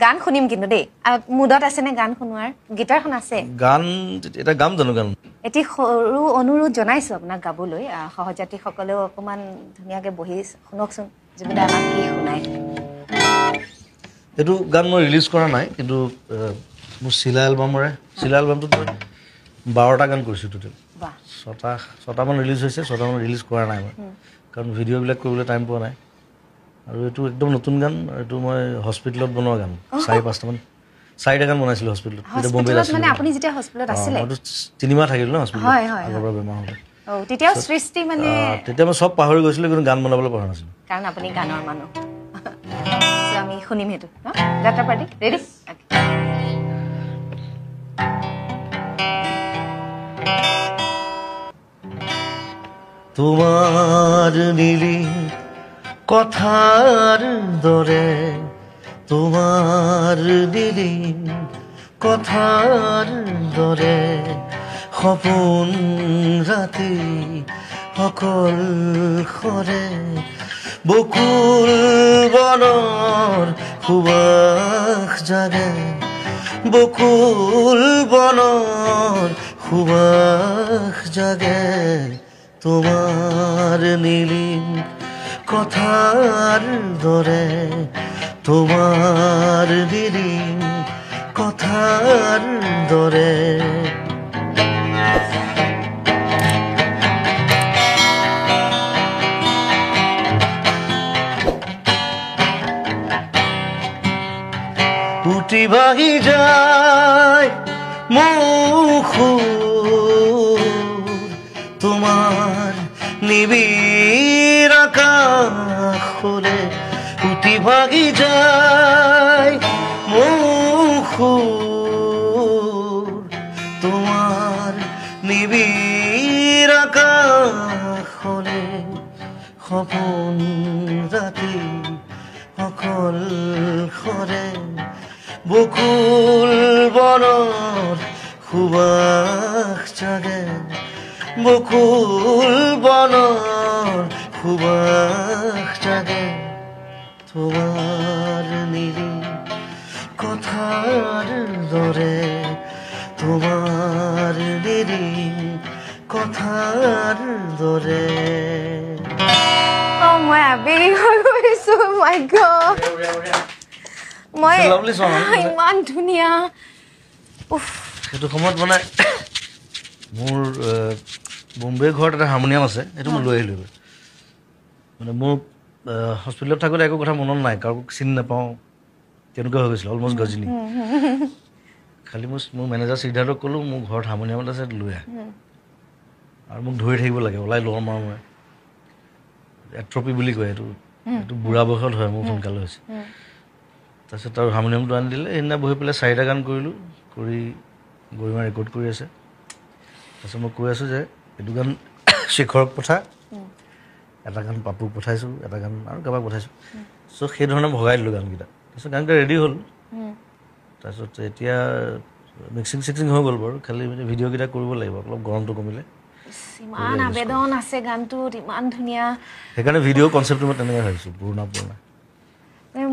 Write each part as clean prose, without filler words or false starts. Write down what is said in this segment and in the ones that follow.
গান শুনিম কিন্তু দেই মুডত আছে নে গান শুনোৱাৰ গিটাৰখন আছে গান এটা গাম জানো গান এটি সৰু অনুৰোধ জনাইছো আপোনাক গাবলৈ সহযাত্ৰী সকলেও অকমান ধুনীয়াকে বহি শুনকচোন যেনে আমাক কি শুনাই এটো গান মই ৰিলিজ কৰা নাই কিন্তু মোৰ শিলা এলবামটো 12টা গান কৰিছো টোটাল বাহ ছটা মান ৰিলিজ হৈছে 6টা মান ৰিলিজ কৰা নাই মই কাৰণ ভিডিঅ' বিলাক কৰিবলৈ টাইম পোৱা নাই আৰু এটো একদম নতুন গান এটো মই হস্পিটেলত বনোৱা গান 4-5টা মান 4টা গান বনাইছিলো হস্পিটেলত এটা বম্বেত আছিল মানে আপুনি যেতিয়া হস্পিটেলত আছিল মই 3 মাহ থাকিল ন হস্পিটেলত হয় আগৰ বেমাৰ হলে তেতিয়া সৃষ্টি মানে তেতিয়া মই সব পাহৰি গৈছিলো কিন্তু গান বনাবলৈ পাহৰা নাছিলো কাৰণ আপুনি গানৰ মানুহ সো আমি শুনিম হেতু ন যাত্ৰা পাৰ্টি ৰেডি তোমাৰ নীলি কথাৰ দৰে তোমাৰ নীলি কথাৰ দৰে সপোন ৰাতি সকল খৰে বকুল বনৰ সুবাস জাগে বকুল বনৰ সুবাস জাগে তোমার নীলিম কথার দরে তোমার নীলিম কথার দরে উটি বাহি যায় মুখ তোমার নিবিড় আকাশলে উঠি ভাগি যায় মুখ তোমার নিবিড় আকাশলে সপোন ৰাতি সকল খৰে বকুল বনৰ সুবাস জাগে বকুল বনৰ সুবাস জাগে তোমাৰ নীলি কথাৰ দৰে তোমাৰ নীলি কথাৰ দৰে মই আবেগিক হৈ গৈছো মাই গড মই ইমান ধুনীয়া উফ সেইটো সময়ত মানে মোৰ বম্বে ঘৰত এটা হাৰমনিয়াম আছে সেইটো মই লৈ আহিলোঁ মানে মোৰ হস্পিটেলত থাকোঁতে একো কথা মনত নাই কাৰো চিনি নাপাওঁ তেনেকুৱা হৈ গৈছিল অলমষ্ট গজিনী খালি মোৰ মেনেজাৰ সিদ্ধাৰ্থক ক'লোঁ মোৰ ঘৰত হাৰমনিয়াম এটা আছে লৈ আহ আৰু মোক ধৰি থাকিব লাগে ওলাই লোৱাৰ মাৰ মই এট্ৰপি বুলি কয় এইটো বুঢ়া বয়সত হয় মোৰ সোনকালে হৈছে তাৰপিছত আৰু হাৰমনিয়ামটো আনি দিলে সেইদিনা বহি পেলাই 4টা গান কৰিলোঁ কৰি গৰিমা ৰেকৰ্ড কৰি আছে তাৰপিছত মই কৈ আছোঁ যে এইটো গান শেখৰক পঠা এটা গান পাপুক পঠাইছোঁ এটা গান আৰু কাৰোবাক পঠাইছোঁ চ' সেই ধৰণে ভগাই দিলোঁ গানকেইটা তাৰপিছত গানকেইটা ৰেডি হ'ল তাৰপিছত এতিয়া মিক্সিং হৈ গ'ল বাৰু খালি মানে ভিডিঅ'কেইটা কৰিব লাগিব অলপ গৰমটো কমিলে ইমান আবেদন আছে গানটোত ইমান ধুনীয়া সেইকাৰণে ভিডিঅ' কনচেপ্টটো মই তেনেকৈ ভাবিছোঁ পুৰণা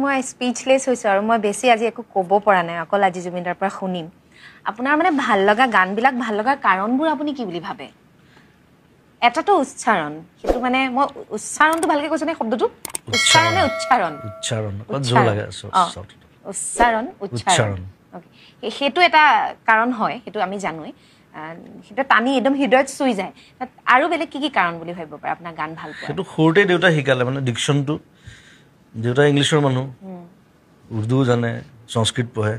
মই স্পীচলেছ হৈছোঁ আৰু মই বেছি আজি একো ক'ব পৰা নাই অকল আজি জুবিনদাৰ পৰা শুনিম আপোনাৰ মানে ভাল লগা গানবিলাক ভাল লগাৰ কাৰণবোৰ আপুনি কি বুলি ভাবে এটাটো উচ্চাৰণ সেইটো মানে মই উচ্চাৰণটো ভালকে কৈছো নে শব্দটো উচ্চাৰণ সেইটো এটা কাৰণ হয় সেইটো আমি জানোৱেই সেইটো টানি একদম হৃদয়ত চুই যায় আৰু বেলেগ কি কাৰণ বুলি ভাবিব পাৰে আপোনাৰ গান ভাল পোৱা সেইটো সৰুতে দেউতা শিকালে মানে ডিকশ্যনটো দেউতা ইংলিছৰ মানুহ উৰ্দু জানে সংস্কৃত পঢ়ে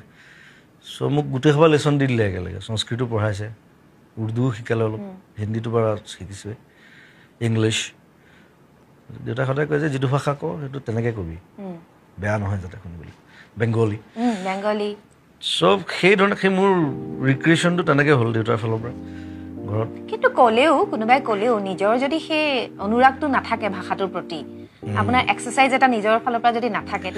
চ' মোক গোটেই সবা লেচন দি দিলে একেলগে সংস্কৃতো পঢ়াইছে উৰ্দুও শিকালে অলপ হিন্দীটো বাৰু শিকিছোৱে ইংলিছ দেউতা সদায় কয় যে যিটো ভাষা কওঁ সেইটো তেনেকৈ কবি বেয়া নহয় যাতে শুনিবলৈ বেংগলী চব সেই ধৰণে সেই মোৰ ৰিক্ৰিয়েশ্যনটো তেনেকৈ হ'ল দেউতাৰ ফালৰ পৰা ঘৰত কিন্তু কোনোবাই ক'লেও নিজৰ যদি সেই অনুৰাগটো নাথাকে ভাষাটোৰ প্ৰতি আপোনাৰ এক্সাৰসাইজ এটা নিজৰ ফালৰ পৰা যদি নাথাকে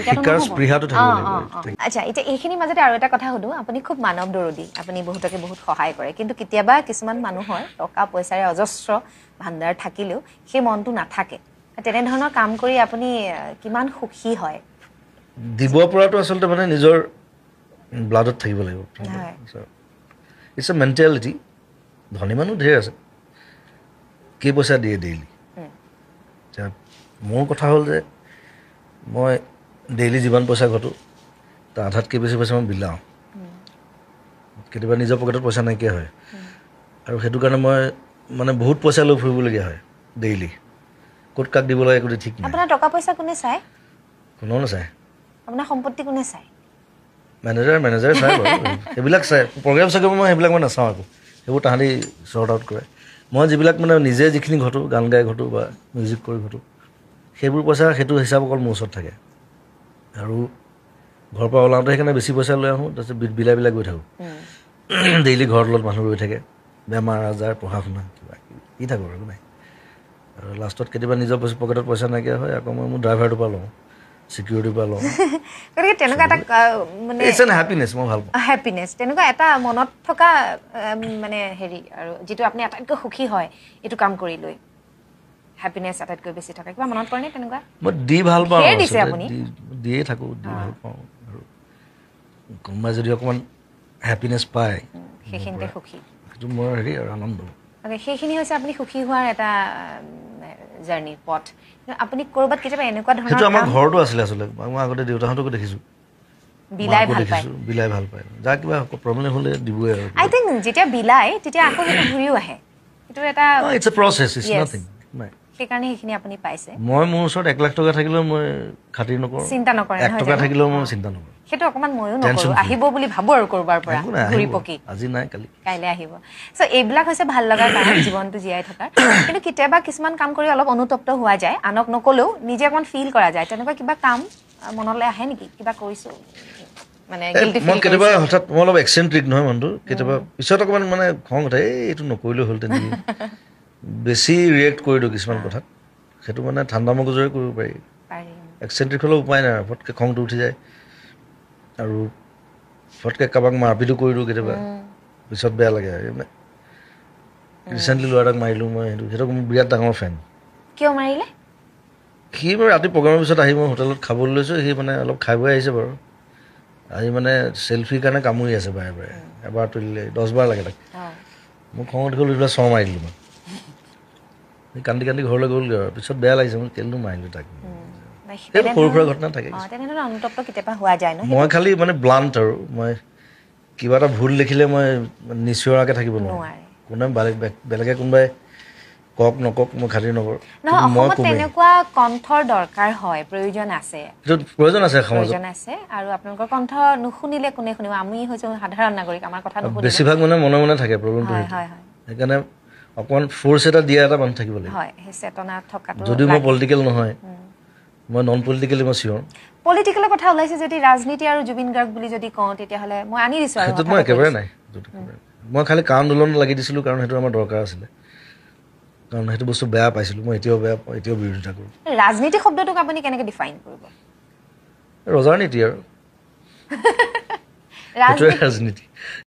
আচ্ছা এতিয়া এইখিনি মাজতে আৰু এটা কথা সুধো আপুনি খুব মানৱ দৰদী আপুনি বহুতকে বহুত সহায় কৰে কিন্তু কেতিয়াবা কিছুমান মানুহৰ টকা পইচাৰে অজস্ৰ ভাণ্ডাৰ থাকিলেও সেই মনটো নাথাকে তেনে ধৰণৰ কাম কৰি আপুনি কিমান সুখী হয় দিব পৰাটো আচলতে মানে নিজৰ ব্লাডত থাকিব লাগিব ইটছ এ মেণ্টেলিটি ধনী মানুহ ঢেৰ আছে কেই পইচা দিয়ে ডেইলি এতিয়া মোৰ কথা হ'ল যে মই ডেইলি যিমান পইচা ঘটো তাৰ আধাতকৈ বেছি পইচা মই বিলাওঁ কেতিয়াবা নিজৰ পকেটত পইচা নাইকিয়া হয় আৰু সেইটো কাৰণে মই মানে বহুত পইচা লৈ ফুৰিবলগীয়া হয় ডেইলি ক'ত কাক দিব লাগে একোটি ঠিক নাই আপোনাৰ টকা পইচা কোনে চায় কোনেও নাচায় আপোনাৰ সম্পত্তি কোনে চায় মেনেজাৰে চায় বাৰু সেইবিলাক চায় প্ৰগ্ৰেম চাগে মই সেইবিলাক মই নাচাওঁ আকৌ সেইবোৰ তাহাঁতি শ্বৰ্ট আউট কৰে মই যিবিলাক মানে নিজে যিখিনি ঘটো গান গাই ঘটো বা মিউজিক কৰি ঘটো সেইবোৰ পইচা সেইটো হিচাপ অকল মোৰ ওচৰত থাকে আৰু ঘৰৰ পৰা ওলাওঁতে সেইকাৰণে বেছি পইচা লৈ আহোঁ তাৰপিছত বিলাই গৈ থাকোঁ ডেইলি ঘৰৰ তলত মানুহ ৰৈ থাকে বেমাৰ আজাৰ পঢ়া শুনা কিবা কি থাকোঁ আৰু নাই আৰু লাষ্টত কেতিয়াবা নিজৰ পকেটত পইচা নাইকিয়া হয় আকৌ মই মোৰ ড্ৰাইভাৰটোৰ পৰা লওঁ চিকিউৰিটিৰ পৰা লওঁ গতিকে তেনেকুৱা এটা মানে ইটছ এন হেপিনেছ মই ভাল পাওঁ হেপিনেছ তেনেকুৱা এটা মনত থকা মানে হেৰি আৰু যিটো আপুনি আটাইতকৈ সুখী হয় এইটো কাম কৰি লৈ হেপিনেছ আটাইতকৈ বেছি থকা কিবা মনত পৰেনে তেনেকুৱা মই দি ভাল পাওঁ ধেৰ দিছে আপুনি দিয়ে থাকোঁ দি ভাল পাওঁ আৰু কোনোবাই যদি অকণমান হেপিনেছ পায় সেইখিনিতে সুখী সেইটো মোৰ হেৰি আৰু আনন্দ সেইখিনি হৈছে আপুনি সুখী হোৱাৰ এটা জাৰ্ণি পথ আপুনি ক'ৰবাত কেতিয়াবা এনেকুৱা সেইটো আমাৰ ধৰণৰ ঘৰতো আছিলে আচলতে মই আগতে দেউতাহঁতকো দেখিছোঁ বিলাই ভাল পায় বিলাই ভাল পায় যাৰ কিবা প্ৰব্লেম হ'লে দিবই আৰু আই থিংক যেতিয়া বিলাই তেতিয়া আকৌ সেইটো ঘূৰিও আহে সেইটো এটা it's a process it's nothing নাই সেইকাৰণে সেইখিনি আপুনি পাইছে মই মোৰ ওচৰত 1 লাখ টকা থাকিলেও মই খাতিৰ নকৰোঁ চিন্তা নকৰে 1 টকা থাকিলেও মই চিন্তা নকৰোঁ সেইটো অকণমান ময়ো নকৰোঁ আহিব বুলি ভাবোঁ আৰু ক'ৰবাৰ পৰা ঘূৰি পকি আজি নাই কাইলৈ আহিব চ' এইবিলাক হৈছে ভাল লগা কাৰণ জীৱনটো জীয়াই থকাৰ কিন্তু কেতিয়াবা কিছুমান কাম কৰি অলপ অনুতপ্ত হোৱা যায় আনক নকলেও নিজে অকণমান ফিল কৰা যায় তেনেকুৱা কিবা কাম মনলৈ আহে নেকি কিবা কৰিছোঁ মানে মই কেতিয়াবা হঠাৎ মই অলপ এক্সেণ্ট্ৰিক নহয় মনটো কেতিয়াবা পিছত অকণমান মানে খং উঠে এইটো নকৰিলেও হ'ল তেনেকৈ বেছি ৰিয়েক্ট কৰি দিওঁ কিছুমান কথাত সেইটো মানে ঠাণ্ডা মগজুৰে কৰিব পাৰি এক্সেণ্ট্ৰিক হ'লেও উপায় নাই ফটকৈ খংটো উঠি যায় আৰু ফটকৈ কাৰোবাক মাৰপিটো কৰি দিওঁ কেতিয়াবা পিছত বেয়া লাগে মানে ৰিচেণ্টলি ল'ৰা এটাক মাৰিলোঁ মই সেইটো মোৰ বিৰাট ডাঙৰ ফেন কিয় মাৰিলে সি বাৰু ৰাতি প্ৰগ্ৰামৰ পিছত আহি মই হোটেলত খাবলৈ লৈছোঁ সি মানে অলপ খাই বৈ আহিছে বাৰু আজি মানে চেল্ফিৰ কাৰণে কামুৰি আছে বাৰে এবাৰ তুলিলে 10 বাৰ লাগে তাক মোক খং উঠি গ'ল এইবিলাক চৰ মাৰি দিলোঁ মই কান্দি ঘৰলৈ গ'লগৈ আৰু পিছত বেয়া লাগিছে মই কেলেনো মাৰিলোঁ তাক সৰু সুৰা ঘটনা থাকে মই খালি মানে ব্লাণ্ট আৰু মই কিবা এটা ভুল দেখিলে মই নিচিঞৰাকৈ থাকিব নোৱাৰোঁ কোনে বেলেগে কোনোবাই কওক নকওক মই খাতিৰ নকৰোঁ তেনেকুৱা কণ্ঠৰ দৰকাৰ হয় প্ৰয়োজন আছে আৰু আপোনালোকৰ কণ্ঠ নুশুনিলে কোনে শুনিব আমি হৈছোঁ সাধাৰণ নাগৰিক আমাৰ কথা নুশুনিব বেছিভাগ মানে মনে থাকে প্ৰব্লেমটো সেইকাৰণে অকণমান ফ'ৰ্চ এটা দিয়া এটা মানুহ থাকিব লাগিব সেই চেতনা থকাটো যদিও মই পলিটিকেল নহয় মই নন পলিটিকেলি মই চিয়ৰ পলিটিকেলৰ কথা ওলাইছে যদি ৰাজনীতি আৰু জুবিন গাৰ্গ বুলি যদি কওঁ তেতিয়াহ'লে মই আনি দিছোঁ আৰু সেইটোত মই একেবাৰে নাই মই খালি আন্দোলন লাগি দিছিলোঁ কাৰণ সেইটো আমাৰ দৰকাৰ আছিলে কাৰণ সেইটো বস্তু বেয়া পাইছিলোঁ মই এতিয়াও বেয়া পাওঁ এতিয়াও বিৰোধিতা কৰোঁ ৰাজনীতি শব্দটোক আপুনি কেনেকৈ ডিফাইন কৰিব ৰজাৰ নীতি আৰু ৰাজনীতি